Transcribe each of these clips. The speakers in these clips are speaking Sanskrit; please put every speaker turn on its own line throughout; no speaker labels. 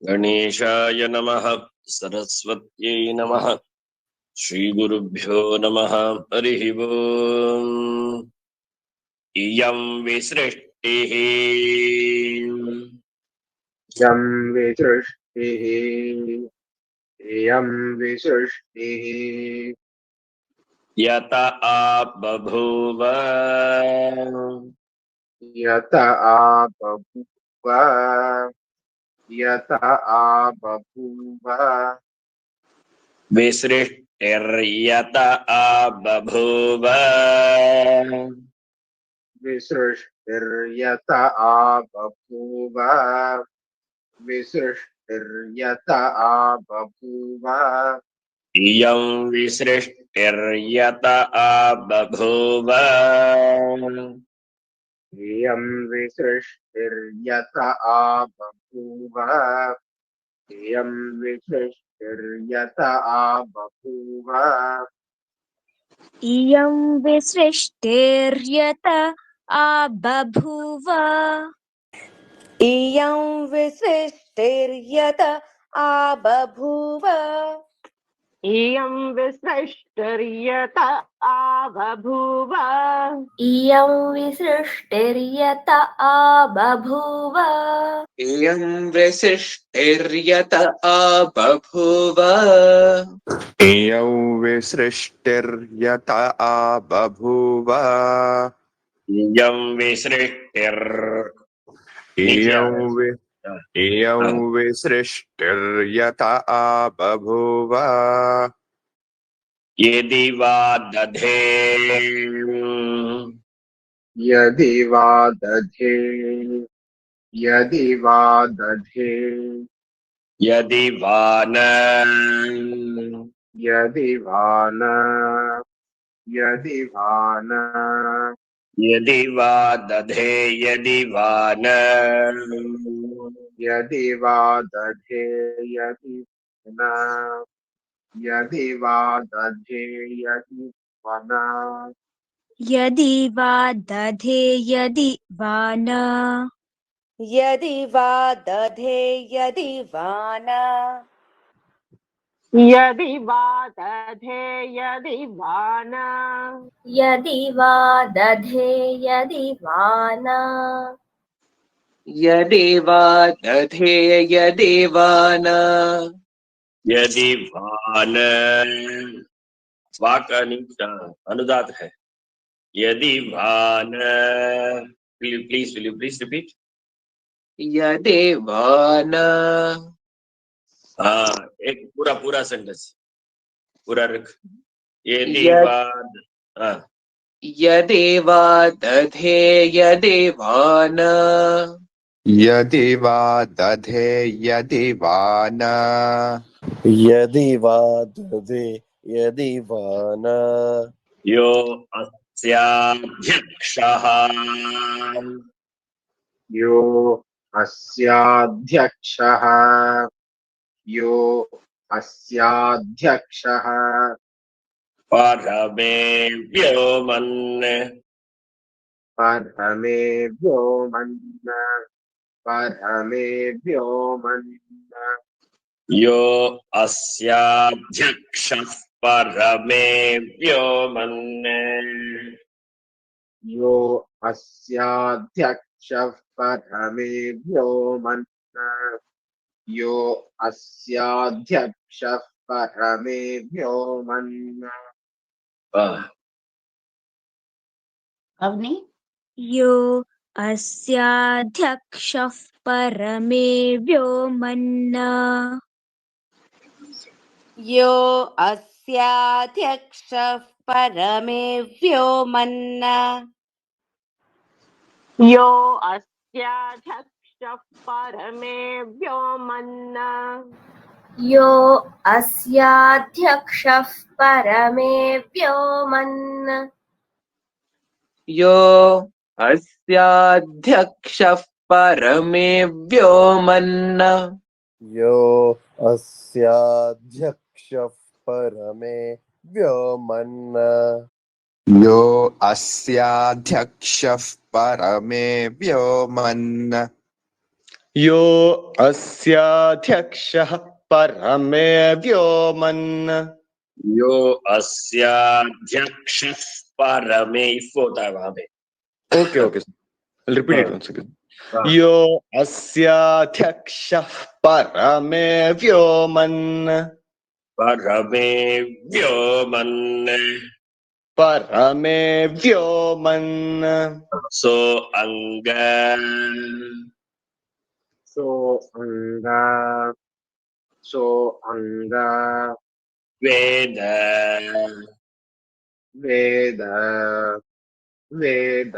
गणेशाय नमः। सरस्वत्यै नमः। श्रीगुरुभ्यो नमः। हरिः ओम्। इयं विसृष्टिः
यं विसृष्टिः इयं विसृष्टिः
यत आबभूव
यत आबभूव यत आबभूव
विसृष्टिर्यत आबभूव
विसृष्टिर्यत आबभूव विसृष्टिर्यत आबभूव
इयं विसृष्टिर्यत आबभूव
इयं विसृष्टिर्यत आबभूव इयं विसृष्टिर्यत आबभूव
इयं विसृष्टिर्यत आबभूव
इयं विसृष्टिर्यत आबभूव
इयं विसृष्टिर्यत आबभूव
इयं विसृष्टिर्यत आबभूव
इयं विसृष्टिर्यत आबभूव
इयं विसृष्टिर्यत आबभूव
इयं विसृष्टिर्
इयं विसृष्टिर्यत आबभूव
यदि वा दधे
यदि वा दधे यदि वा दधे
यदि वा न
यदि वा न यदि वा न
यदि वा दधे यदि वा न
यदि वा दधे यदि न यदि वा दधे यदि वा न
यदि वा दधे यदि वा न
यदि वा दधे यदि वा न
यदि वा दधे यदि वा न
यदि वा दधे यदि वा न
यदि वा दधे यदि वा न
यदि वा न वाक अनुदात है। यदि वा न please will you please repeat.
यदि वा न
हाँ, एक पूरा पूरा सेंटेंस पूरा रख। यदि
य-
वा हाँ,
यदि वा दधे यदि वा न
यदि वा दधे यदि वा न
यदि वा दधे यदि वा न
यो अस्याध्यक्षः
यो अस्याध्यक्षः यो अस्याध्यक्षः
परमे व्योमन्
परमे व्योमन् परमे व्योमन्
यो अस्याध्यक्षः परमे व्योमन्
यो अस्याध्यक्षः परमे व्योमन् यो अस्याध्यक्षः परमे व्योमन्
अवनी
यो अस्याध्यक्षः परमे व्योमन्
यो अस्याध्यक्षः परमे व्योमन्
यो अस्याध्यक्षः परमे व्योमन्
यो अस्याध्यक्षः परमे व्योमन्
यो अस्याध्यक्षः परमे व्योमन्
यो अस्याध्यक्षः परमे व्योमन्
यो अस्याध्यक्षः परमे व्योमन्
यो
अस्याध्यक्षः परमे व्योमन्
यो अस्याध्यक्षः परमे इफ होता है वहां pay
okay okay repeat it once again
हाँ।
यो अस्याध्यक्षः परमे व्योमन्
परमे व्योमन्
परमे व्योमन्
सो अंग
अंग
वेद
वेद वेद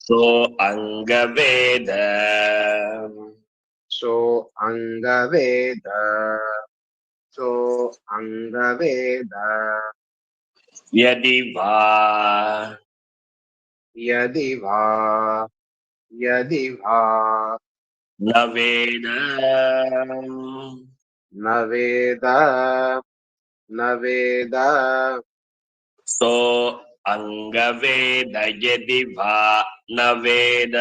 सो अंग वेद
सो अंग वेद सो अंग वेद
यदि वा
यदि वा
न वेद
न वेद न वेद
सो अंग वेद यदि वा न वेद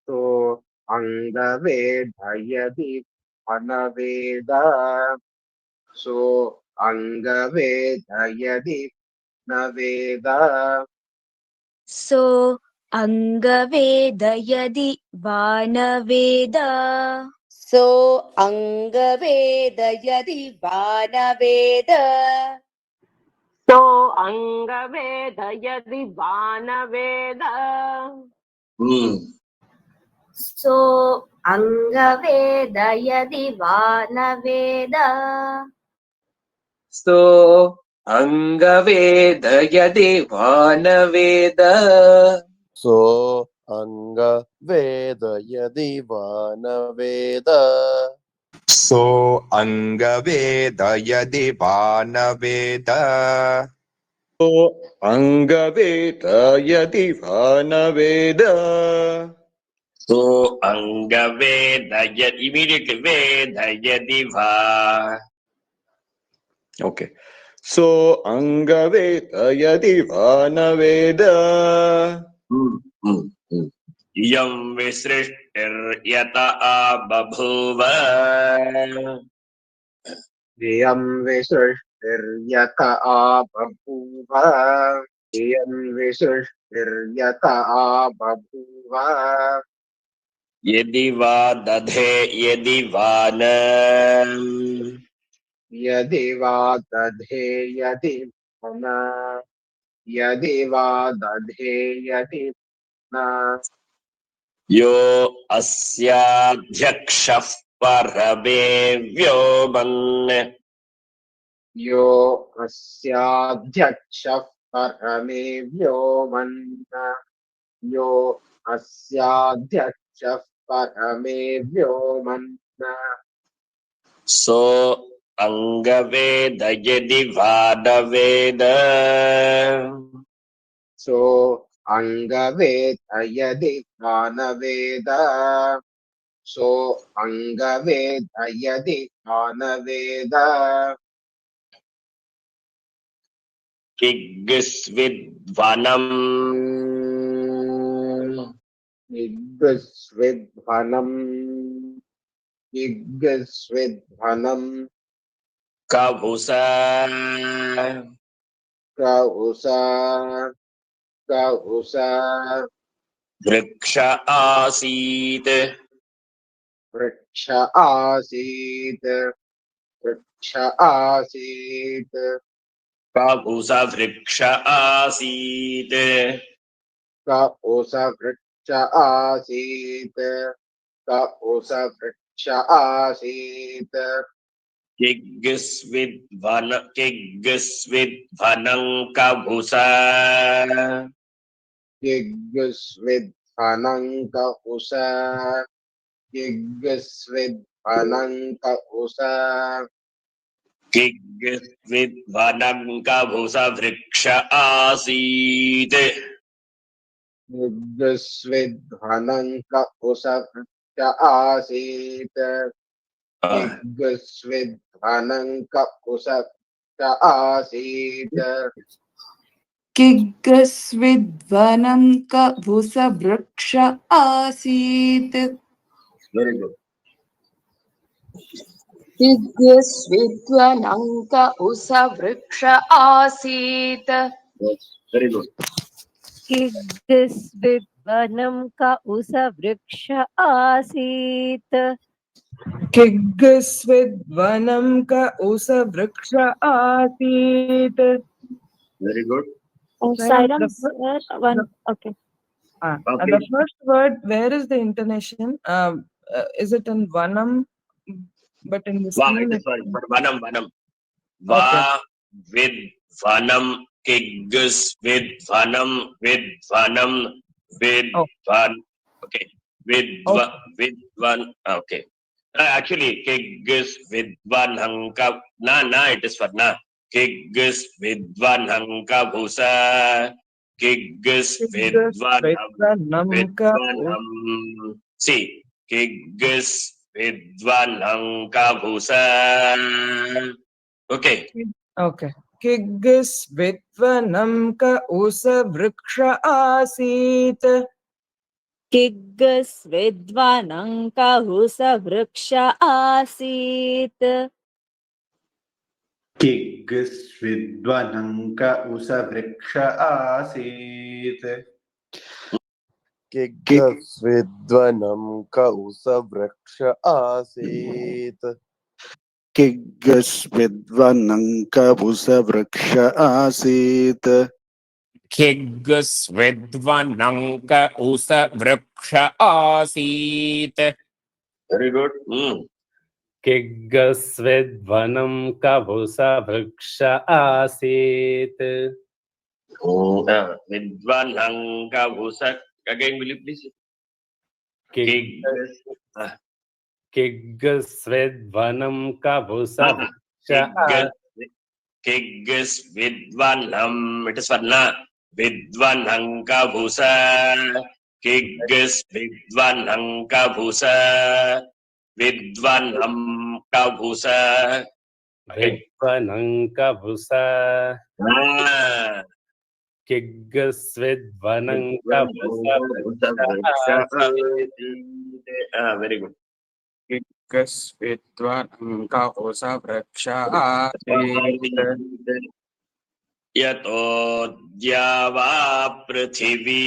तो अंग वेद यदि अनवेद सो अंग वेद यदि न वेद
सो अंगवेद यदि वा न वेद
सो अंगवेद यदि वा न वेद
सो अंगवेद यदि वा न वेद
सो अंगवेद यदि वा न वेद
सो अंगवेद यदि वा न वेद
सो अंगवेद यदि वा न वेद
सो अंगवेद यदि वा न वेद
सो अंगवेद यदि वा न वेद
सो अंग वेद इमीडिएटली वेद यदि वा
ओके सो अंगवेद यदि वा न वेद
यं विसृष्टिर्यत बभूव
यं विसृष्टिर्यत बभूव यं विसृष्टिर्यत बभूव
यदि वा दधे यदि वा न
यदि वा दधे यदि न यदि वा दधे यदि न
यो अस्याध्यक्षः परमे व्योमन्
यो अस्याध्यक्षः परमे व्योमन् यो अस्याध्यक्षः परमे व्योमन्
सो अंगवेद यदि वा न वेद
सो अंगवेद यदि वा न वेद सो अंगवेद यदि वा न वेद
किग्स्विद्वनम्
इग्स्विद्वनम्
कभुस
कहुस
वृक्ष आसीत्
वृक्ष आसीत् वृक्ष आसीत्
कभुस वृक्ष आसीत्
कहुस वृक्ष आसीत् कहुस वृक्ष आसीत्
किग्स्विद्वनं कभुस
किग्स्विद्वनं कहुस किग्स्विद्वनं कहुस
किग्स्विद्वनं कभुस वृक्ष आसीत्
किग्स्विद्वनं कहुस वृक्ष आसीत् किग्स्विद्वनं कहुस वृक्ष आसीत्
किग्स्विद्वनं कभुसवृक्ष आसीत्
Very good.
इग्स्विद्वनङ्क उस वृक्ष आसीत्
Yes. Very good.
किग्स्विद्वनं क उस वृक्ष आसीत्
किग्स्विद्वनं क उस वृक्ष आसीत्.
Very good.
Silence. Okay.
The first word, where is the intonation? Is it in Vanam? But in the
Va,
screen,
it is for Vanam, Vanam. Va with Vanam, Kiggus with Vanam, with Vanam, with Van. Okay. With one. Okay. Actually, Kiggus with one Hanka. Na, it is for na. Kiggus with one Hanka Bhusa. Kiggus with one See, Kiggus Vidvanam Kabusa. Okay.
Okay. Kiggus Vidvanam ka usa vriksha asit.
Kiggus Vidvanam ka usa vriksha asit.
Kiggus Vidvanam ka usa vriksha asit.
Kiggus Vidvanam ka usa vriksha asit.
Kiggus Vidvanam ka usa vriksha asit.
Kiggus Vidvanam ka usa vriksha asit.
Very good.
Kiggus Vidvanam ka usa vriksha asit.
Vidvanam Kabusa. Again, will you please?
Kiggus Vidvanam ka usa vriksha asit.
Kiggus Vidvanam. It is for na. Vidvanam Kabusa. Kiggus Vidvanam Kabusa. Vidvanam Kabusa.
Vidvanam ka usa. Kiggus Vidvanam ka usa vriksha asit.
Very good.
Kiggus Vidvanam ka usa vriksha asit.
Yato Dyava Prithvi.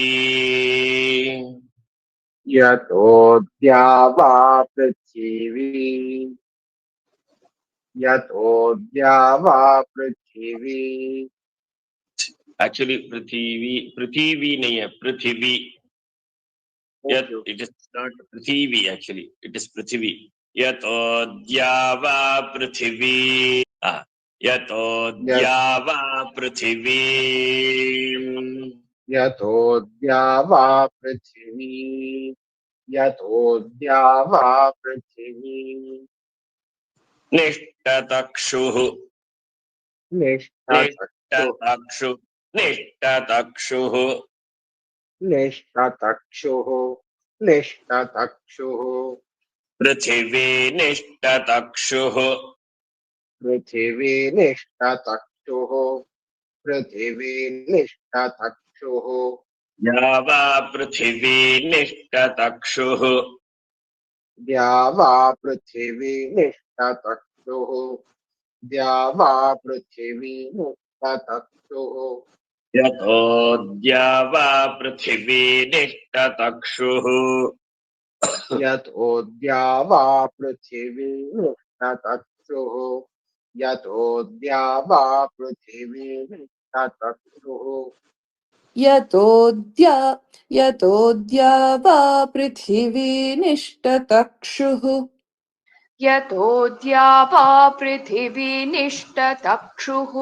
Yato Dyava Prithvi. Yato Dyava Prithvi.
Actually, Prithvi nahi hai, Prithvi. Yet it is not Prithvi actually. It is Prithvi. Yato Dyava Prithvi. Yato Dyava Prithvi.
Yato Dyava Prithvi. Yato Dyava Prithvi.
Nishtatakshuh. Nishtatakshuh. Nishtatakshuh.
Nishtatakshuh. Nishtatakshuh.
Prithvi Nishtatakshuh.
Prithvi Nishtatakshuh. Prithvi Nishtatakshuh.
Dyava Prithvi Nishtatakshuh.
Dyava Prithvi Nishtatakshuh. Dyava Prithvi Nishtatakshuh.
Yato Dyava Prithvi Nishtatakshuh.
Yato Dyava Prithvi Nishtatakshuh. Yato Dyava Prithvi Nishtatakshuh.
यतोऽद्यावा पृथिवी निष्टतक्षुः
यतोऽद्यावा पृथिवी निष्टतक्षुः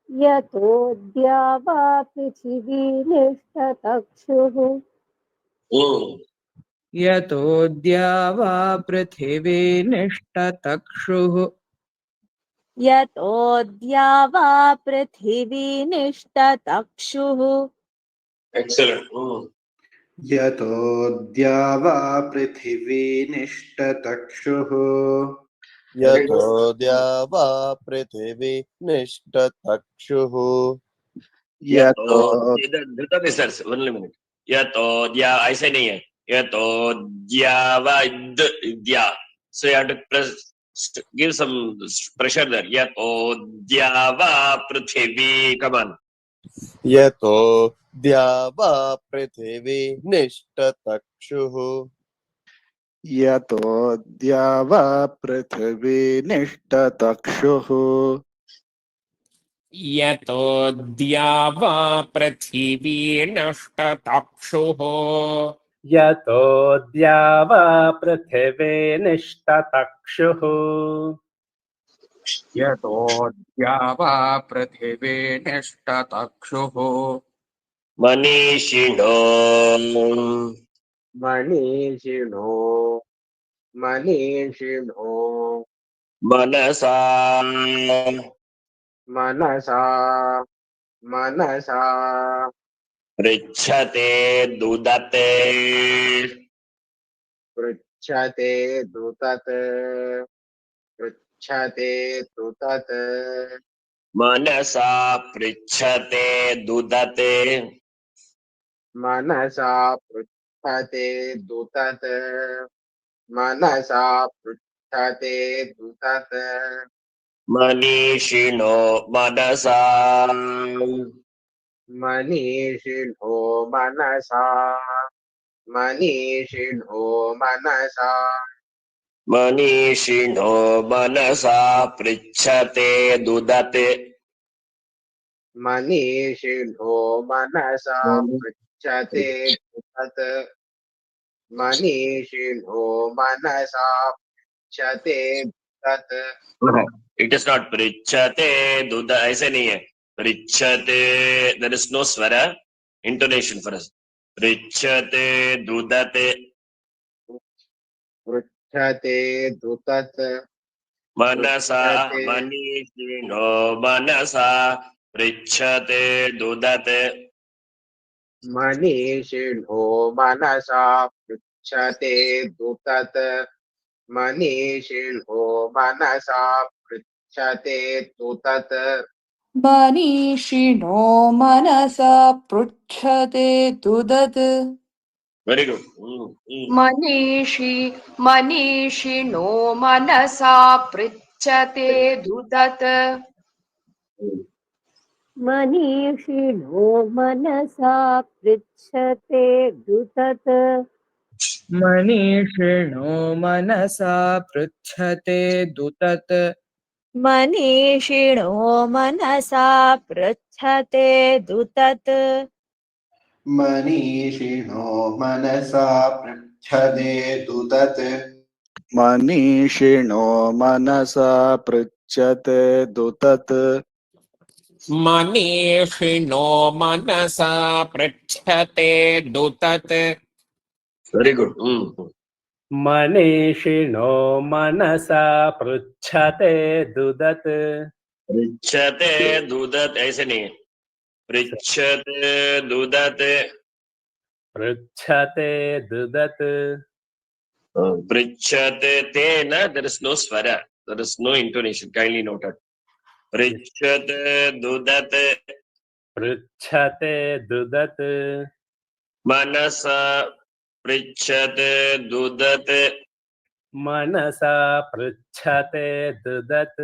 यतो द्यावा पृथिवी निष्टतक्षुः
यतोऽद्यावा पृथिवी निष्टतक्षुः
यतो द्यावा पृथिवी निष्टतक्षुः
Excellent.
Yato Dyava Prithvi Nishtatakshuh.
Yato Dyava Prithvi Nishtatakshuh.
Yato. Dhruta listeners, only minute. Yato Dya. ऐसे नहीं है. Yatodhyavadya. So you have to give some pressure there. Yatodhyava prithvi. Come on.
यतो द्यावा पृथिवी निष्टचक्षुः
यतो द्यावा पृथिवी निष्टचक्षुः
यतोऽद्या वा पृथिवी नष्टचक्षुः
यतोऽद्या वा पृथिवीनिष्टचक्षुः
यतोऽद्या वा पृथिवी निष्टचक्षुः
Manishino.
मनीषिणो मनीषिणो
Manasa.
मनसा मनसा
Prichate dudate.
पृच्छते दुतत् पृच्छते दुतत्
Manasa prichate dudate.
मनसा पृच्छते दुतत् मनसा पृच्छते दुतत्
Manishino manasa.
मनीषिणो मनसा मनीषिणो मनसा
Manishino manasa prichate dudate.
मनीषिणो मनसा पृच्छते दुतत् मनीषिणो मनसा पृच्छते दुतत्
It is not prichate duda. ऐसे नहीं है. Prichate. There is no swara intonation for us. Prichate dudate.
पृच्छते दुतत्
Manasa manishino manasa prichate dudate.
मनीषिणो मनसा पृच्छते दुतत् मनीषिणो मनसा पृच्छते दुतत्
मनीषिणो मनसा पृच्छते दुदत्
Very good.
मनीषिणो मनसा पृच्छते दुदत्
मनीषिणो मनसा पृच्छते दुतत्
मनीषिणो मनसा पृच्छते दुतत्
मनीषिणो मनसा पृच्छते दुतत्
मनीषिणो मनसा पृच्छते दुतत् मनीषिणो मनसा पृच्छते दुतत्
मनीषिणो मनसा पृच्छते दुतत्
Very good.
मनीषिणो मनसा पृच्छते दुदत्
Prichate dudat. ऐसे नहीं है. Prichate dudate.
पृच्छते दुदत्
Prichate tena. There is no swara. There is no intonation. Kindly note it. Prichate dudate.
पृच्छते दुदत्
Manasa prichate dudate.
मनसा पृच्छते दुदत्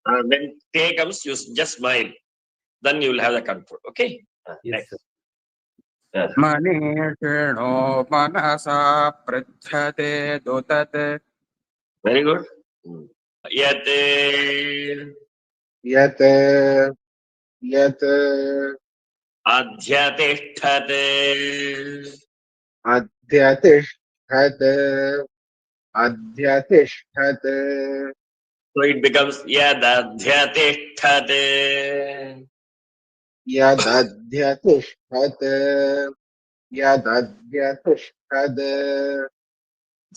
When te comes, you just smile. Then you will have the comfort. Okay.
Yes,
Next.
मनीषिणो मनसा पृच्छते दुतत्
Very good. Yate.
यत् यत्
Adhyatishthate.
अध्यतिष्ठत् अध्यतिष्ठत्
So it becomes yadadhyatishthate.
यदध्यतिष्ठत् यदध्यतिष्ठत्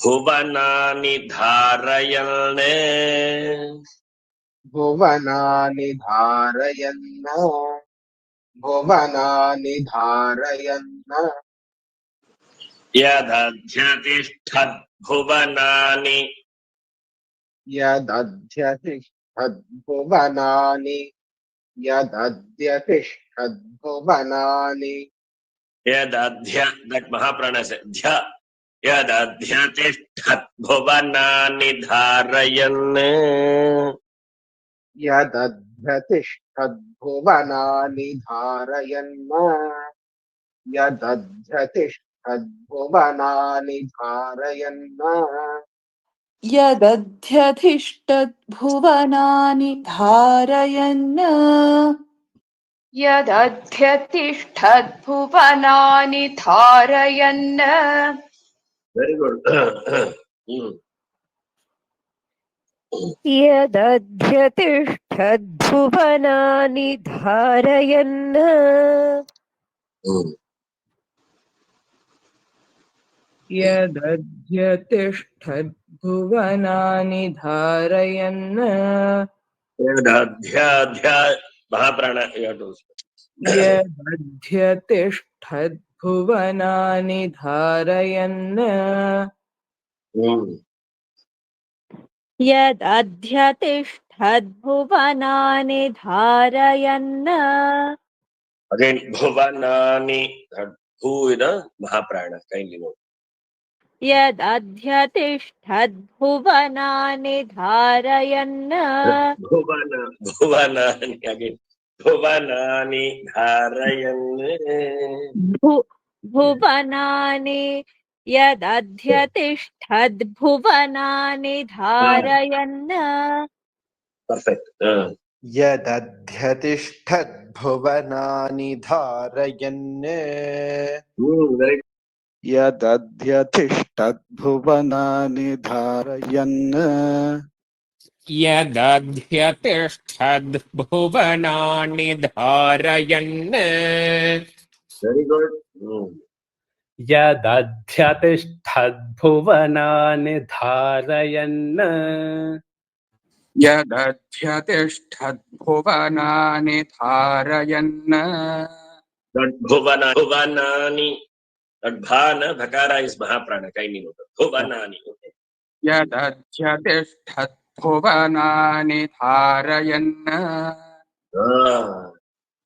Bhuvanani dharayane.
भुवनानि धारयन् भुवनानि धारयन्
Yadadhyatishthad bhuvanani.
यदध्यतिष्ठद्भुवनानि यदध्यतिष्ठद्भुवनानि
Yadadhya. That Mahaprana said. Dhya. यदध्यतिष्ठत् भुवनानि धारयन्
यदध्यतिष्ठद्भुवनानि धारयन् यदध्यतिष्ठद्भुवनानि धारयन्
यदध्यतिष्ठद्भुवनानि धारयन्
यदध्यतिष्ठद्भुवनानि धारयन्
वेरी गुड
यदध्यतिष्ठद्भुवनानि धारयन्
यदध्यतिष्ठद्भुवनानि धारयन्
महाप्राण
यदध्यतिष्ठद्भुवनानि धारयन्
यदध्यतिष्ठद्भुवनानि धारयन्
अगेन भुवनानि भू इज महाप्राण kindly note
यदध्यतिष्ठद्भुवनानि धारयन्
भुवनानि अगेन भुवनानि धारयन्
भुवनानि यदध्यतिष्ठद्भुवनानि धारयन्
perfect
यदध्यतिष्ठद्भुवनानि धारयन्
very
यदध्यतिष्ठद्भुवनानि धारयन्
यदध्यतिष्ठद्भुवनानि धारयन्
very good
यदध्यतिष्ठद्भुवनानि धारयन्
यदध्यतिष्ठद्भुवनानि धारयन्
भुवनानि that bhana bhakara is mahaprana kindly note bhuvanani okay
यदध्यतिष्ठद्भुवनानि धारयन्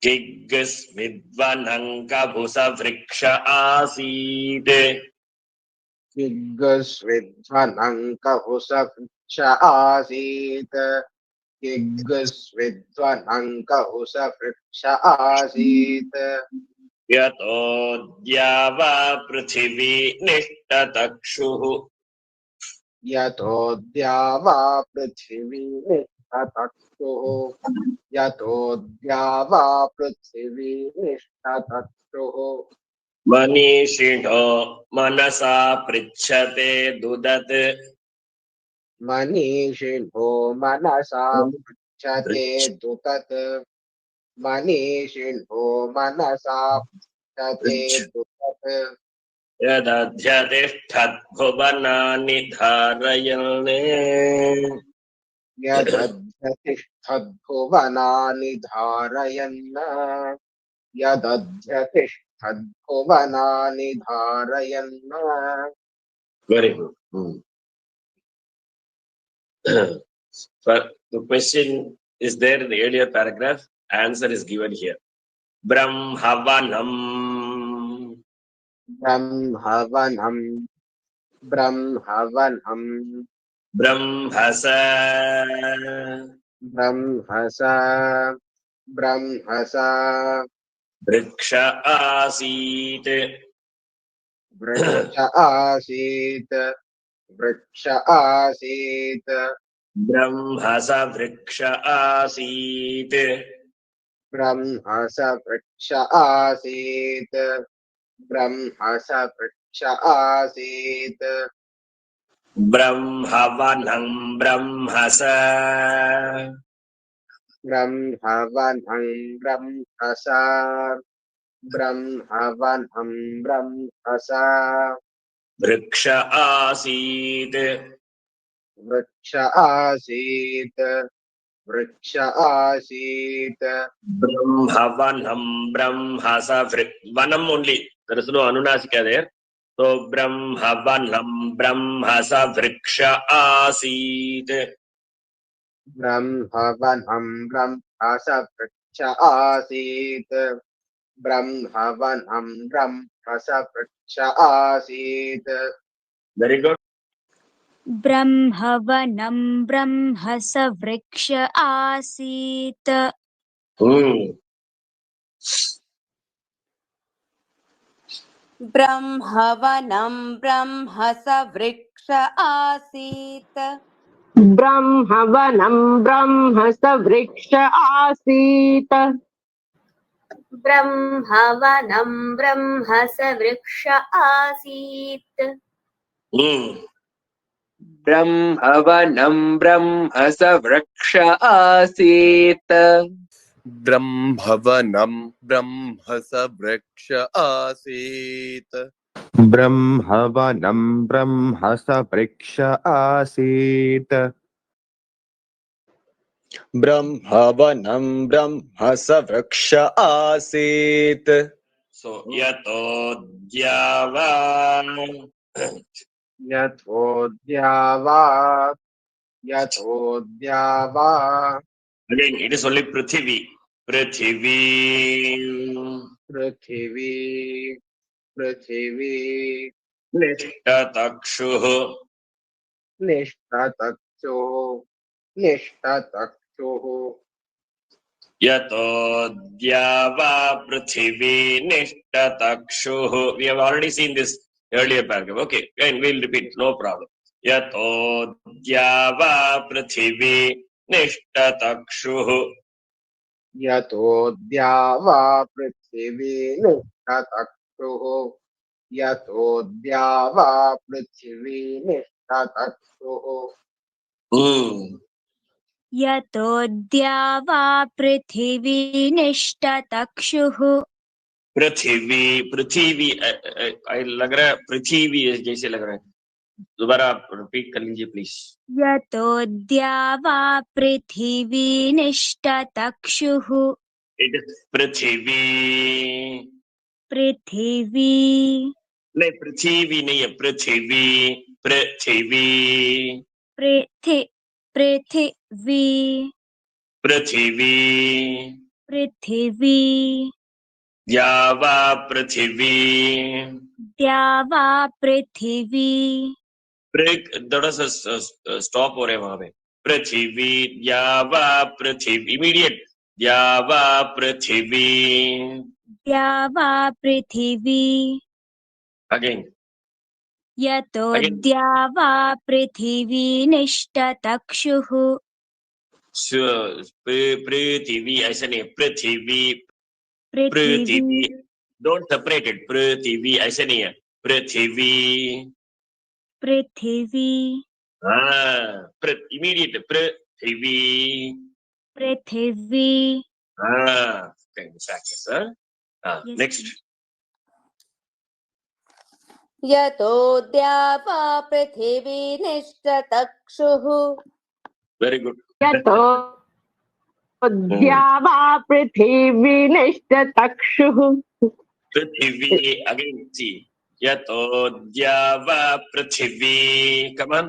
किग्स्विद्वनङ्कभुसवृक्ष आसीत्
किग्गस्विध्वनङ्कहुसवृक्ष आसीत् किग्गस्विध्वनङ्कहुसवृक्ष आसीत्
यतोऽद्यावा पृथिवी निष्टतक्षुः
यतोऽद्यावा पृथिवी निष्ठतक्षुः यतोऽद्यावा पृथिवी निष्ठतक्षुः
मनीषिणो मनसा पृच्छते दुदत्
मनीषिणो मनसा पृच्छते दुतत् मनीषिणो मनसा पृच्छते दुतत्
यदध्यतिष्ठद्भुवनानि धारयन्
यदध्यतिष्ठद्भुवनानि धारयन् यदध्यतिष्ठद्भुवनानि धारयन्
very good but the question is there in the earlier paragraph answer is given here brahmavanam
ब्रह्मवनं ब्रह्मवनं
brahmasa
ब्रह्मसा ब्रह्मसा
vriksha asit
वृक्ष आसीत् वृक्ष आसीत्
brahmasa vriksha asit
ब्रह्मस वृक्ष आसीत् ब्रह्मस वृक्ष आसीत्
brahmavanam brahmasa
ब्रह्मवनं ब्रह्मसा ब्रह्मवनं ब्रह्मसा
vriksha asit
वृक्ष आसीत् वृक्ष आसीत्
brahmavanam brahmasa vanam only there is no anunasika there so brahmavanam brahmasa vriksha asit
ब्रह्मवनं ब्रह्मस वृक्ष आसीत् ब्रह्मवनं ब्रह्मस वृक्ष आसीत्
Very good.
ब्रह्मवनं ब्रह्म स वृक्ष आसीत्
ब्रह्मवनं ब्रह्म स वृक्ष आसीत्
ब्रह्मवनं ब्रह्म स वृक्ष आसीत्
ब्रह्मवनं ब्रह्म स वृक्ष आसीत्
ब्रह्मवनं ब्रह्म स वृक्ष आसीत्
ब्रह्मवनं ब्रह्म स वृक्ष आसीत्
ब्रह्मवनं ब्रह्म स वृक्ष आसीत्
ब्रह्मवनं ब्रह्म स वृक्ष आसीत्
So yatodyavan.
यथोद्यावा
Again, it is only Prithvi. Prithvi.
पृथिवी
Nishtatakshuh.
निष्ठतक्षुः
Yatodyava Prithvi Nishtatakshuh. We have already seen this earlier paragraph. Okay, and we'll repeat, no problem. Yatodyava Prithvi Nishtatakshuh.
यतोद्यावा पृथिवी निष्ठतक्षुः यतोद्यावा पृथिवी निष्ठतक्षुः
यतोद्यावा पृथिवी निष्टतक्षुः
पृथ्वी लग रहा है पृथ्वी जैसे लग रहा है दोबारा आप रिपीट कर लीजिए प्लीज
यतोद्यावा पृथिवी निष्टतक्षुः
इट इज पृथ्वी नहीं पृथ्वी नहीं है पृथ्वी पृथ्वी
पृथिवी
द्यावा पृथ्वी थोड़ा सा स्टॉप हो रहे हैं वहां पे पृथ्वी द्यावा पृथ्वी इमीडिएट द्यावा पृथ्वी अगेन
यतोद्यावा पृथिवी निष्टतक्षुः
पृथ्वी ऐसा नहीं पृथ्वी डोंट सेपरेट इट पृथ्वी ऐसे नहीं है पृथ्वी इमीडिएट पृथ्वी सर नेक्स्ट
यतोद्यावा पृथिवी निष्टतक्षुः
वेरी गुड
यतोद्यावा पृथिवी निष्टतक्षुः
पृथ्वी अगेन सी यतोद्यावा पृथ्वी कम ऑन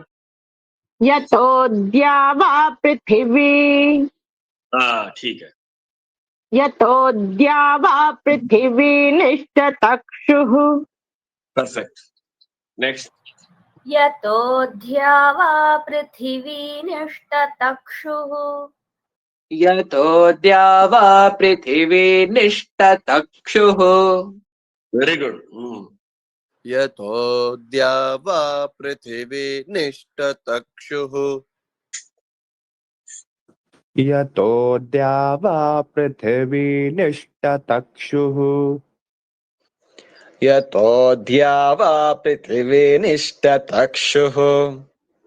यतोद्यावा पृथिवी
ठीक है
यतोद्यावा पृथिवी निष्टतक्षुः
परफेक्ट नेक्स्ट
यतोद्यावा पृथिवी निष्टतक्षुः
यतोद्यावा पृथिवी निष्टतक्षुः
वेरी गुड
यतोद्यावा पृथिवी निष्टतक्षुः
यतोद्यावा पृथिवी निष्टतक्षुः
यतोद्यावा पृथिवी निष्टतक्षुः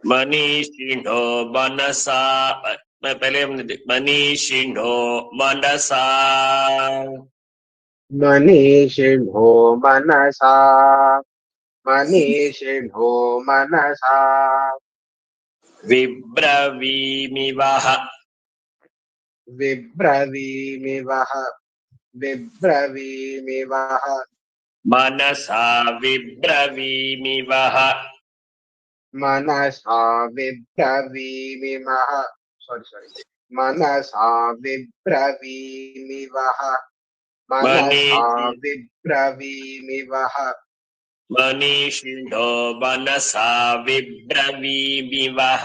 मनीषिणो मनसा पहले हमने मनीषिणो मनसा
मनीषिणो मनसा
विब्रवीमिवः मनसा विब्रवीमिवः
मनसा विब्रवीमिवः मनसा विब्रवीमिवः
मनीषिणो मनसा विब्रवीमिवः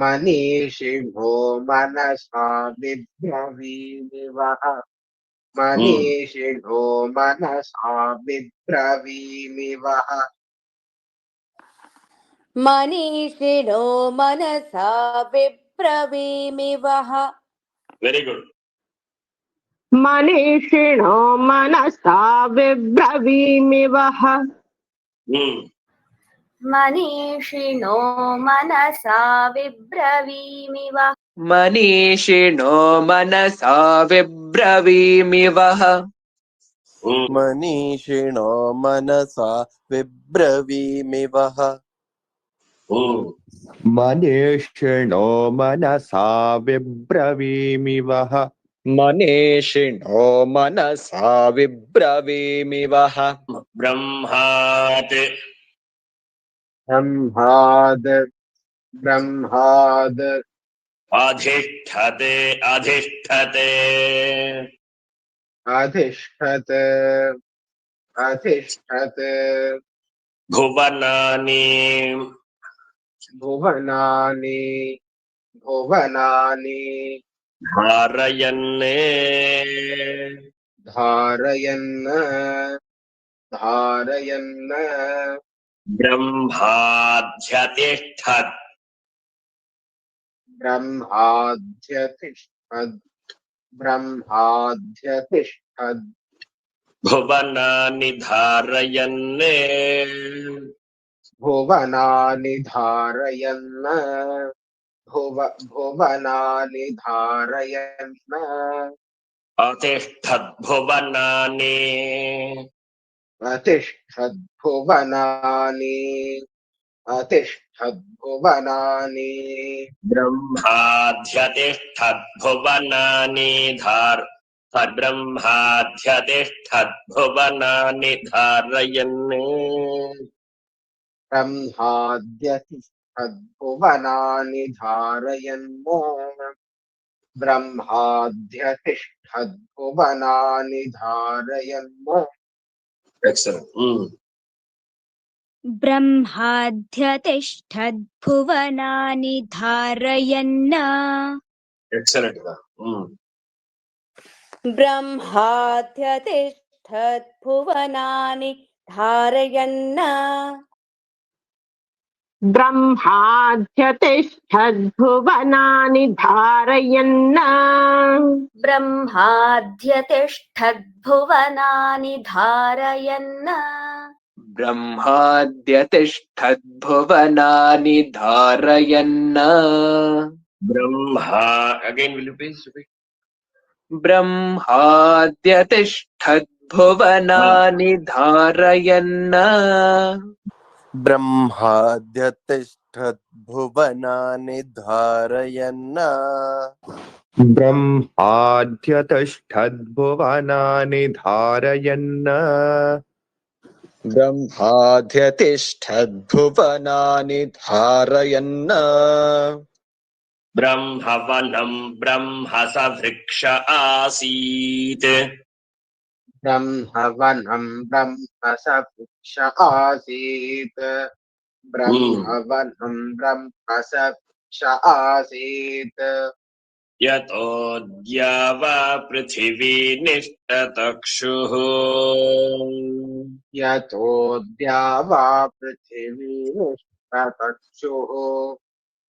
मनीषिणो मनसा विब्रवीमिवः मनीषिणो मनसा विब्रवीमिवः
मनीषिणो मनसा विब्रवीमिवः
वेरी गुड
मनीषिणो मनसा विब्रवीमिवः
मनीषिणो मनसा विब्रवीमिवः
मनीषिणो मनसा विब्रवीमिवः
मनीषिणो मनसा विब्रवीमिवः
मनीषिणो मनसा विब्रवीमिवः
मनीषिणो मनसा विब्रवीमिवः
ब्रह्मात्
ब्रह्माद् ब्रह्माद्
अधिष्ठते अधिष्ठते
अधिष्ठत् अधिष्ठत्
भुवनानि
भुवनानि भुवनानि
धारयन्
धारयन् धारयन्
ब्रह्माध्यतिष्ठत्
ब्रह्माध्यतिष्ठत् ब्रह्माध्यतिष्ठत्
भुवनानि धारयन्
भुवनानि धारयन् भुवनानि धारयन्
अतिष्ठत् भुवनानि
अतिष्ठत् भुवनानि अतिष्ठत् भुवनानि
ब्रह्माध्यतिष्ठत् भुवनानि ब्रह्माध्यतिष्ठत् भुवनानि धारयन्
ब्रह्माद्यतिष्ठत् भुवनानि धारयन् ब्रह्माद्यतिष्ठत् भुवनानि धारयन्
Excellent.
ब्रह्माध्यतिष्ठद्भुवनानि धारयन्
Excellent.
ब्रह्माध्यतिष्ठद्भुवनानि धारयन्
ब्रह्माध्यतिष्ठद्भुवनानि धारयन्
ब्रह्माध्यतिष्ठद्भुवनानि धारयन्
ब्रह्माद्यतिष्ठद्भुवनानि धारयन्
Brahma. Again, will you please repeat?
ब्रह्माद्यतिष्ठद्भुवनानि धारयन्
ब्रह्माद्यतिष्ठद्भुवनानि धारयन्
ब्रह्माद्यतिष्ठद्भुवनानि धारयन्
ब्रह्माद्यतिष्ठद्भुवनानि धारयन्
ब्रह्मवनं ब्रह्मसवृक्ष आसीत्
ब्रह्मवनं ब्रह्मसवृक्ष आसीत् ब्रह्मवनं ब्रह्मसवृक्ष आसीत्
यतोऽद्यावा पृथिवी निष्टतक्षुः
यतोऽद्यावा पृथिवी निष्टतक्षुः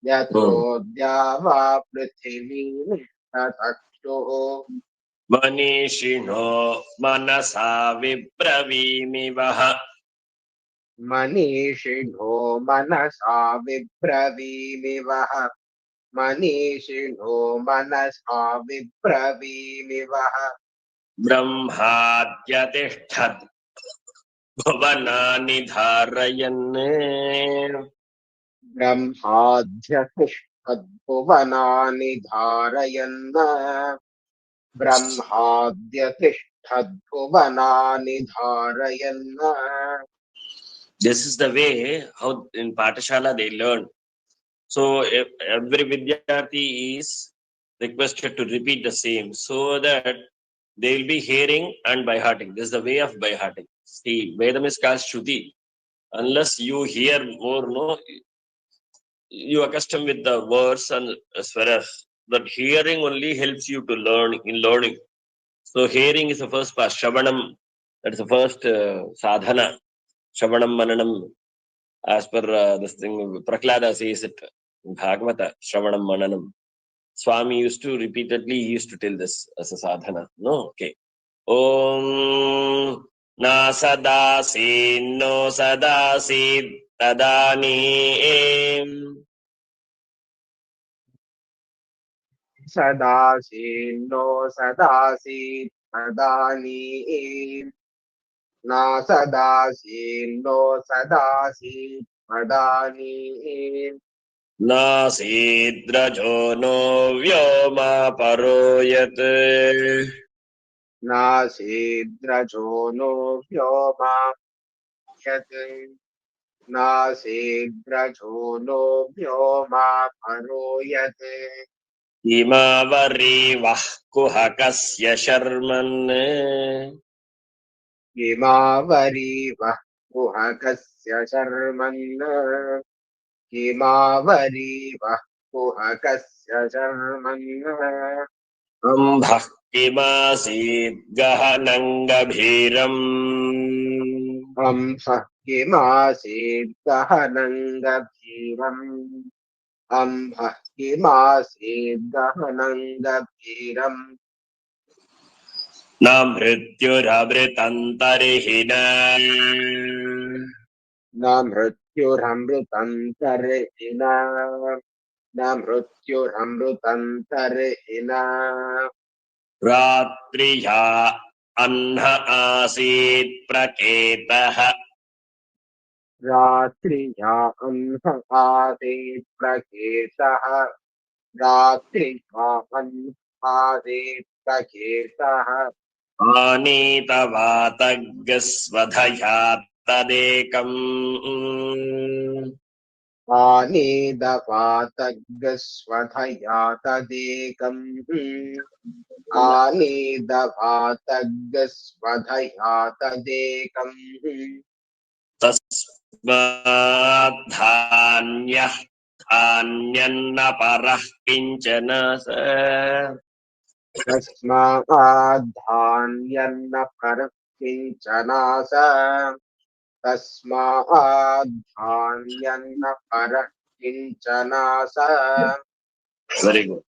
यतोऽद्यावा पृथिवी निष्टतक्षुः
मनीषिणो मनसा विब्रवीमिवः
मनीषिणो मनसा विब्रवीमिवः मनीषिणो मनसा विब्रवीमिवः
ब्रह्माद्यतिष्ठत् भुवनानि धारयन्
ब्रह्माद्यतिष्ठद्भुवनानि धारयन् ब्रह्माद्यतिष्ठद्भुवनानि धारयन्.
This is the way how in Pathashala they learn. So every Vidyarthi is requested to repeat the same so that they will be hearing and by hearting. This is the way of by hearting. See, Vedam is called Shruti. Unless you hear more, no, you accustom with the words and swears. That hearing only helps you to learn in learning. So hearing is the first part. Shravanam, that is the first sadhana. Shravanam Mananam. As per this thing, Prahlada says it in Bhagavata, Shravanam Mananam. Swami used to repeatedly, he used to tell this as a sadhana. No? Okay. Om Na Sadasi No Sadasi Tadani
सदासीनो सदासीत् तदानीम् न सदासीनो सदासीत् तदानीम्
Nasidраjo no Vyoma Paroyat
नासीद्रजो नो व्योमा यत् नासीद्रजो नो व्योमा परो यत्
Imavari Vahkuhakasya Sharman
हिमावरीवः कुहकस्य शर्मन् हिमावरीवः कुहकस्य शर्मन्
Ambhah Kimasid Gahanangabhiram
अंसः किमासीत् गहनं गभीरम् अंभः किमासीत् गहनं गभीरम्
Namrityurabritantarihinam
न मृत्युरमृतन्तर्हिना न मृत्युरमृतन्तर्हिना
Ratriya Anha Asit Praketah
रात्रिया अन्ह आसीत् प्रकेतः रात्रिया अन्ह आसीत् प्रकेतः
Anitavatagasvadhaya Tadekam
आनीदवातग्स्वधया तदेकम् आनीदवातग्स्वधया तदेकम्
Tasmadhanyah Dhanyanna Parah Kinchana Sa
तस्माद्धान्यन्न परः किञ्चनास तस्माद्धान्यन्न परः किञ्चनास
Very good.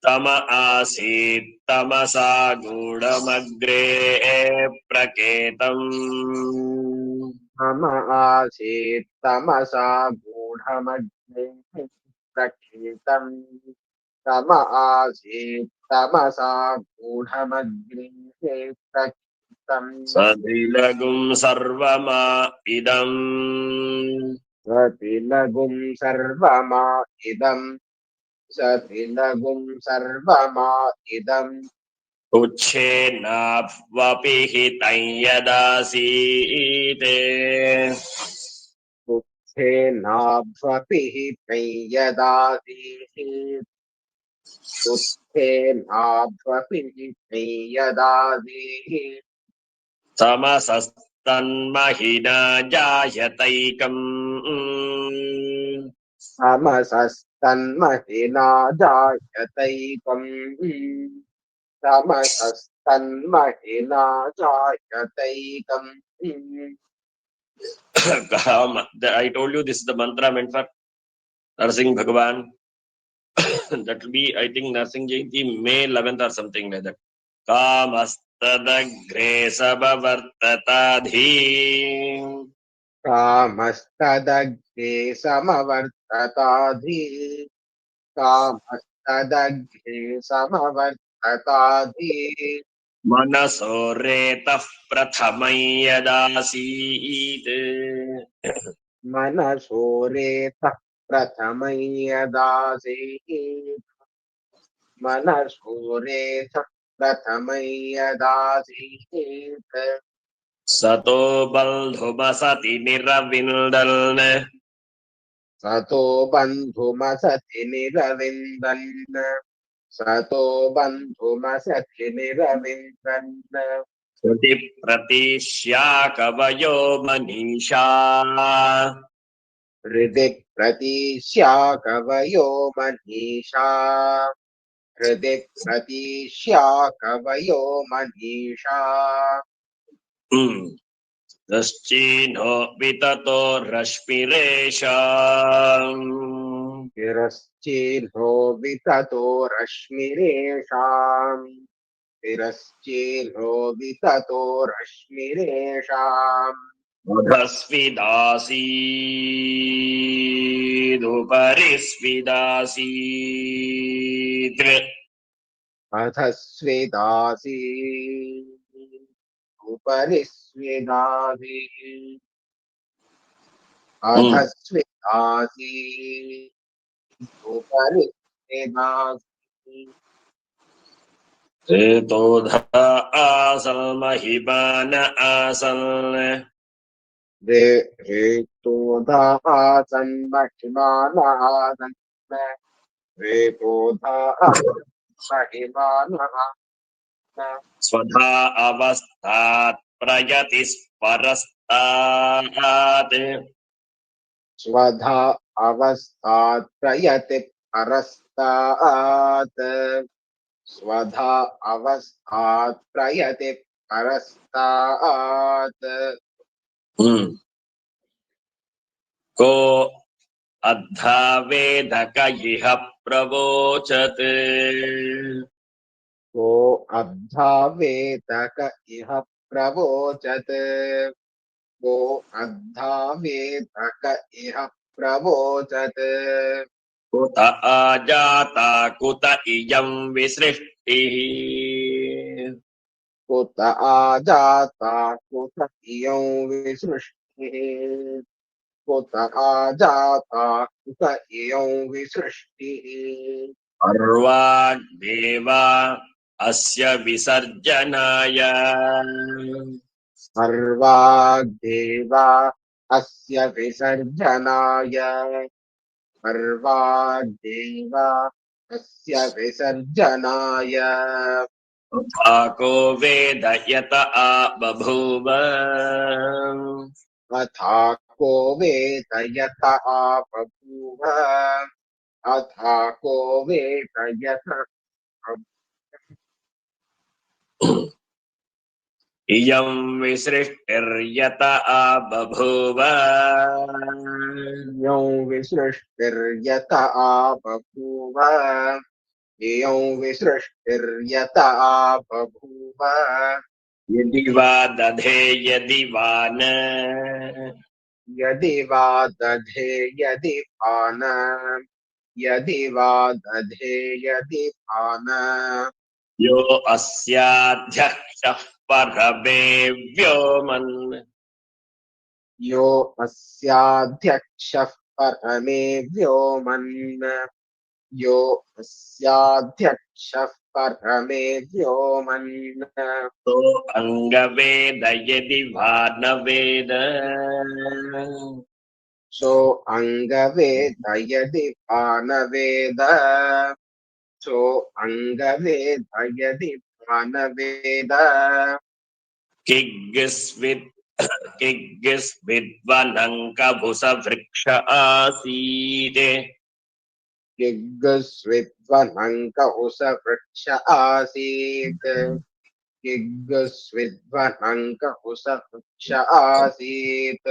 Tama asit tamasa gudamagre praketam
मम आसीत् तमसा गूढमध्ये प्रक्षितम् तम आसीत् तमसा गूढमध्ये प्रक्षितम्
Sadilagum sarvama idam
सतिलघुं सर्वमा इदम् सतिलघुं सर्वमा इदम्
Uchenavvapi hitayadasite
तुच्छेनाभ्वपि हि संयदासीत् तुच्छेनाभ्वपि हि संयदासीत्
Tamasastanmahina jayataikam
तमसस्तन्महिना जायतैकम् तमसस्तन्महिना जायतैकम्
I told you this is the mantra meant for Narsingh Bhagavan. That will be, I think, Narsingh Jayanti, May 11th or something like that. Kamastadagre sabavartatadhi
कामस्तदग्रे समवर्तताधि कामस्तदग्रे समवर्तताधि
Manaso retah prathamayadasit
मनसो रेतः प्रथमयदासीत् मनसो रेतः प्रथमयदासीत्
Sato baldhumasati niravindalne
सतो बन्धुमसति निरविन्दन् सतो बन्धुमसति निरविन्दन्
श्रुति प्रतीष्या कवयो मनीषा
हृदि प्रतीष्या कवयो मनीषा हृदि प्रतीष्या कवयो मनीषा
दश्चिन्हो विततो रश्मिरेषा
तिरश्चिन्हो विततो रश्मिरेषाम् तिरश्चिन्हो विततो रश्मिरेषाम्
अधस्विदासीदुपरि स्विदासीत्
अधस्विदासी उपरि स्विदासी अधस्विदासी उपरि स्विदासी
रेतोधा आसन् महिमान आसन्
रेतोधा आसन् महिमान आसन् रेतोधा महिमान
स्वधा अवस्थात् प्रयतिस्परस्तात्
स्वधा अवस्थात् प्रयति परस्तात् स्वधा अवस्थात् प्रयति परस्तात्
को अद्धा वेदक इह प्रवोचत्
को अद्धा वेदक इह प्रवोचत् को अद्धा वेदक इह प्रवोचत्
कुत आजाता कुत इयं विसृष्टिः
कुत आजाता कुत इयं विसृष्टिः कुत आजाता कुत इयं विसृष्टिः
अर्वाग्देवा अस्य विसर्जनाय
सर्वाग्देवा अस्य विसर्जनाय सर्वाग्देवा अस्य विसर्जनाय
तथा को वेद यत आ बभूव
अथा को वेद यत आ बभूव अथा को वेद यत
इयं विसृष्टिर्यत आ बभूव
इयं विसृष्टिर्यत आ बभूव इयं विसृष्टिर्यत आ बभूव
यदि वा दधे यदि वा न
यदि वा दधे यदि पान यदि वा दधे यदि पान
यो अस्याध्यक्षः परमे व्योमन्
यो अस्याध्यक्षः परमे व्योमन् यो अस्याध्यक्षः परमे व्योमन्
तो अंगवेद यदि वा न वेद
सो अंगवेद यदि पान वेद सो अंगवेद यदि पान वेद
किग्गिस्विद्वनङ्कभुस वृक्ष आसीत्
किग्गस्विद्वनङ्क उस वृक्ष आसीत् किग्गस्विद्वनङ्क उस वृक्ष आसीत्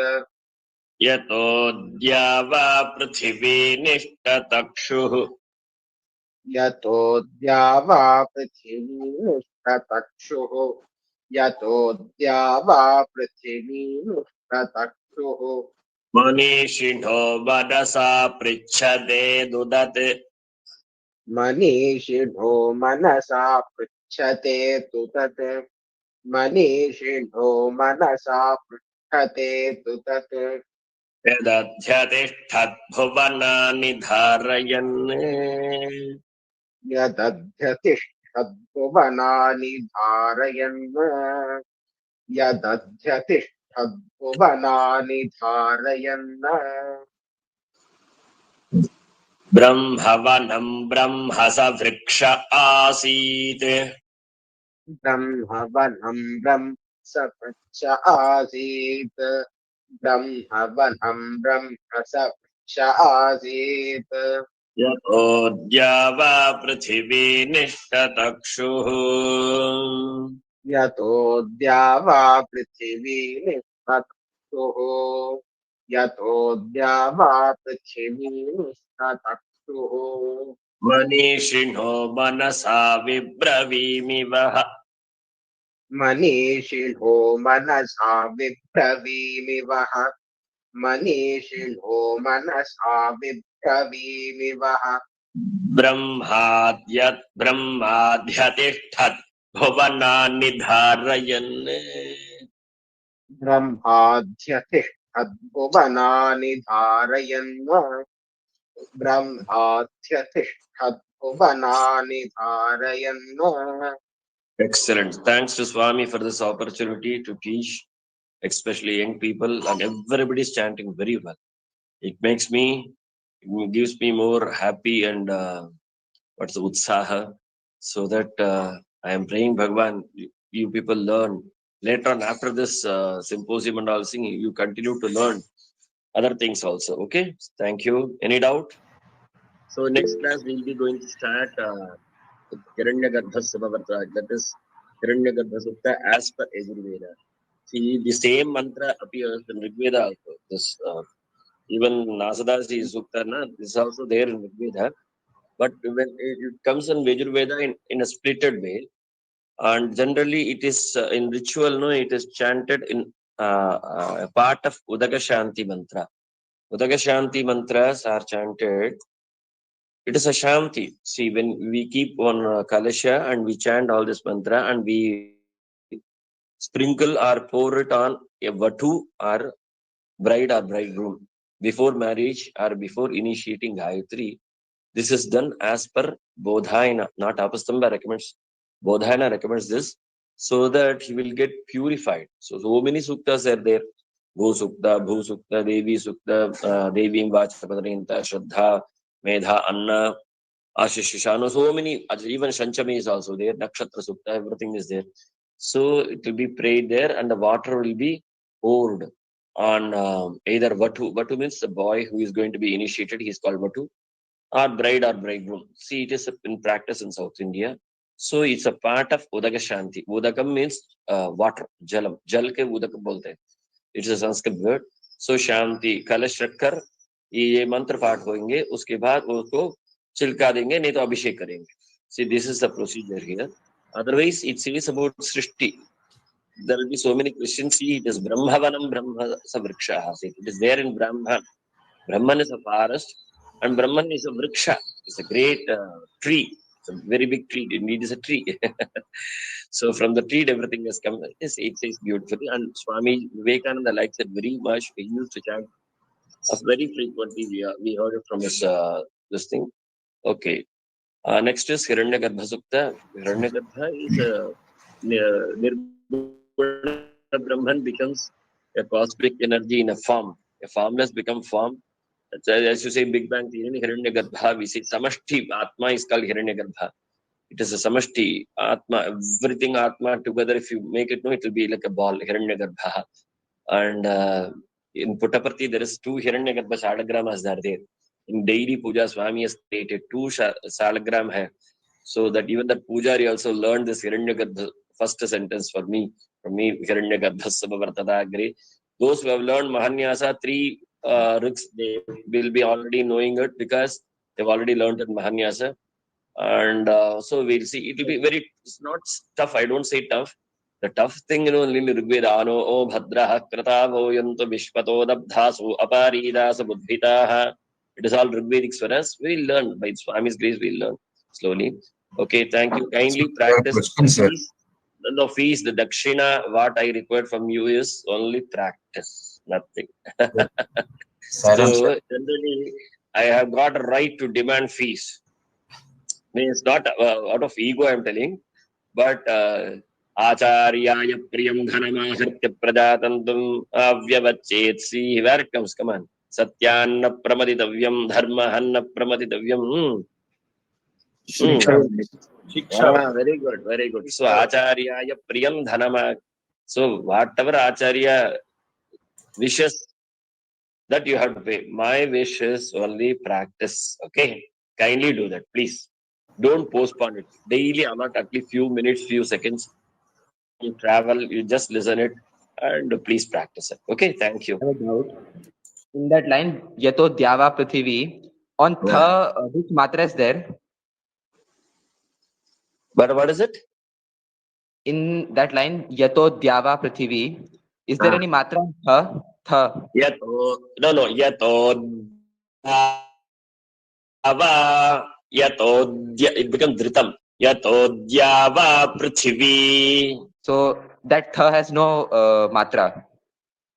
यतोऽद्या वा पृथिवी निष्टतक्षुः
यतोऽद्या वा पृथिवी निष्टतक्षुः यतोऽद्या वा पृथिवी निष्टतक्षुः
मनीषिणो मनसा पृच्छते दुदत्
मनीषिणो मनसा पृच्छते तु तत् मनीषिणो मनसा पृच्छते तु तत्
यदध्यतिष्ठद्भुवनानि धारयन्
यदध्यतिष्ठद्भुवनानि धारयन् यदध्यतिष्ठद्भुवनानि धारयन्
ब्रह्मवनं ब्रह्मस वृक्ष आसीत्
ब्रह्मवनं ब्रह्म सपृच्छ आसीत् ब्रह्मवनं ब्रह्म सपृच्छ आसीत्
यतोऽद्यावा पृथिवी निष्ठतक्षुः
यतोऽद्यावा पृथिवी निष्ठतक्षुः यतोऽद्यावा पृथिवी निष्ठतक्षुः
मनीषिणो मनसा विब्रवीमि वः
मनीषिणो मनसा विब्रवीमि वः मनीषिणो मनसा विब्रवीमि वः
ब्रह्माद्यतिष्ठत् भुवनानि धारयन्
ब्रह्माध्यतिष्ठद्भुवनानि धारयन् ब्रह्माध्यतिष्ठद्भुवनानि धारयन्.
Excellent. Thanks to Swami for this opportunity to teach, especially young people, and everybody is chanting very well. It gives me more happy and what's the utsaha, so that I am praying Bhagwan, you people learn. Later on, after this symposium and all thing, you continue to learn other things also. Okay? Thank you. Any doubt? So next class we'll be going to start Hiranyagarbha Samavata, that is Hiranyagarbha Sukta as per Yajurveda. See, the same mantra appears in Rigveda also. This even Nasadasi Sukta, this is also there in Rigveda. But when it comes in Yajurveda in a splitted way, and generally it is in ritual, no, it is chanted in a part of Udaka Shanti mantra. Udaka Shanti mantras are chanted. It is a Shanti. See, when we keep on Kalasha and we chant all this mantra and we sprinkle or pour it on a Vatu or bride or bridegroom before marriage or before initiating Gayatri, this is done as per Bodhayana, not Apastamba recommends. Bodhayana recommends this so that he will get purified. So many suktas are there. Go Sukta, Bhu Sukta, Devi Sukta, Devi Vacha Padrinta, Shraddha, Medha, Anna, Ashishishano, so many, even Shanchami is also there, Nakshatra Sukta, everything is there. So it will be prayed there and the water will be poured on either Vatu. Vatu means the boy who is going to be initiated, he is called Vatu, or bride or bridegroom. See, it is in practice in South India. So it's a part of Udaka Shanti. Udakam means water, Jalam. Jal ke Udakam bolte. It's a Sanskrit word. So Shanti, Kalash Rakkar, ये मंत्र पाठ होंगे, उसके बाद उसको चिलका देंगे, नहीं तो अभिषेक करेंगे. See, this is the procedure here. Otherwise, it says about Srishti. There will be so many questions. See, it is Brahmavanam Brahma Savriksha. It is there in Brahman. Brahman is a forest and Brahman is a vriksha. It's a great tree. It's a very big tree. It is a tree. So from the tree, everything has come. It says beautifully. And Swami Vivekananda likes it very much. He used to chant very frequently. We heard it from his this thing. Okay. Next is Hiranyagarbha Sukta. Hiranyagarbha is Brahman becomes a cosmic energy in a form. A formless become form. As you say, Big Bang Theory, Hiranyagarbha, we say Samashti Atma is called Hiranyagarbha. It is a Samashti Atma, everything Atma together. If you make it, no, it will be like a ball, Hiranyagarbha. And in Puttaparthi, there is 2 Hiranyagarbha Shalagramas are there. In daily puja, Swami has stated 2 Shalagram hai. So that even the pujari also learned this Hiranyagarbha first sentence from me, Hiranyagarbha Samavartada Agre. Those who have learned Mahanyasa, 3 rigs, they will be already knowing it because they've already learned it Mahanyasa. And so we'll see. It will be very, it's not tough. I don't say tough. The tough thing, in Rigveda, O Bhadraha Kratavo Yanto Vishpato Dabdhasu Aparidasa Buddhitaha. It is all Rigvedic for us. We'll learn. By Swami's grace, we'll learn slowly. Okay, thank you. Kindly practice. The fees, the dakshina, what I require from you is only practice, nothing. So generally, I have got a right to demand fees. Means not out of ego, I am telling, but Acharyaya Priyam Dhanamahritya Prajatantam Avyavachet. See where it comes. Come on. Satyanna Pramaditavyam Dharmahanna Pramaditavyam. Shiksha. Very good, very good. So Acharyaya Priyam Dhanama So whatever Acharya wishes, that you have to pay. My wish is only practice. Okay, kindly do that, please. Don't postpone it. Daily, allot at least few minutes, few seconds. You travel, you just listen it, and please practice it. Okay, thank you.
I have a doubt. In that line, Yato Dyava Prithvi, on which matra is there?
But what is it?
In that line, Yato Dyava Prithvi, is there any matra? Tha.
Yato, no, yato Ava yatodya, it becomes dhritam. Yatodyava prithvi.
So that tha has no matra.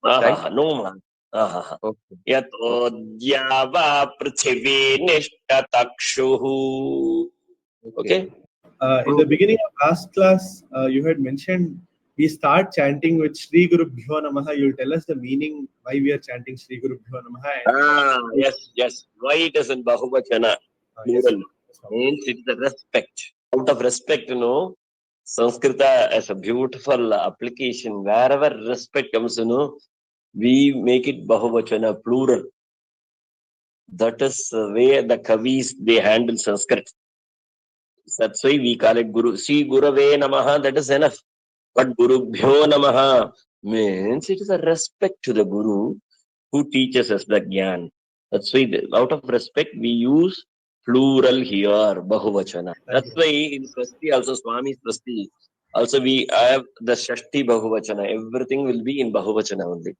Right?
No man.
Okay.
Yatodyava prithvi nishtatakshuhu. Okay.
In the beginning of last class, you had mentioned we start chanting with Sri Guru Bhyo Namaha. You'll tell us the meaning why we are chanting Sri Guru Bhyo Namaha.
Yes. Why it is in Bahuvachana? Plural. Means it's the respect. Out of respect, Sanskrita as a beautiful application. Wherever respect comes, we make it Bahuvachana, plural. That is the way the Kavis, they handle Sanskrit. That's why we call it Guru. Sri Gurave Namaha, that is enough. But Guru Bhyo Namaha means it is a respect to the Guru who teaches us the Gyan. That's why out of respect we use plural here, Bahuvachana. That's why in Swasti also, Swami Swasti, also we have the Shashti Bahuvachana. Everything will be in Bahuvachana only.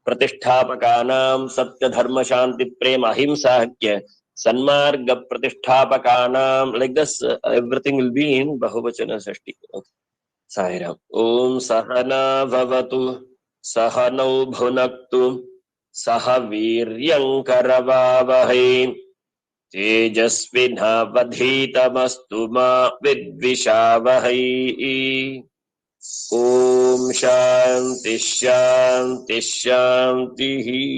Pratishthapakanam Satya Dharma Shanti Prema Ahimsa Hakya Sanmarga Pratishthapakanam, like this, everything will be in Bahuvachana Shashti. Okay. Sairam. Om Sahana Bhavatu Sahanau Bhunaktu Saha Viryam Karavavahai Tejasvinavadhitamastu ma vidvishavahai. Om Shanti Shanti Shanti.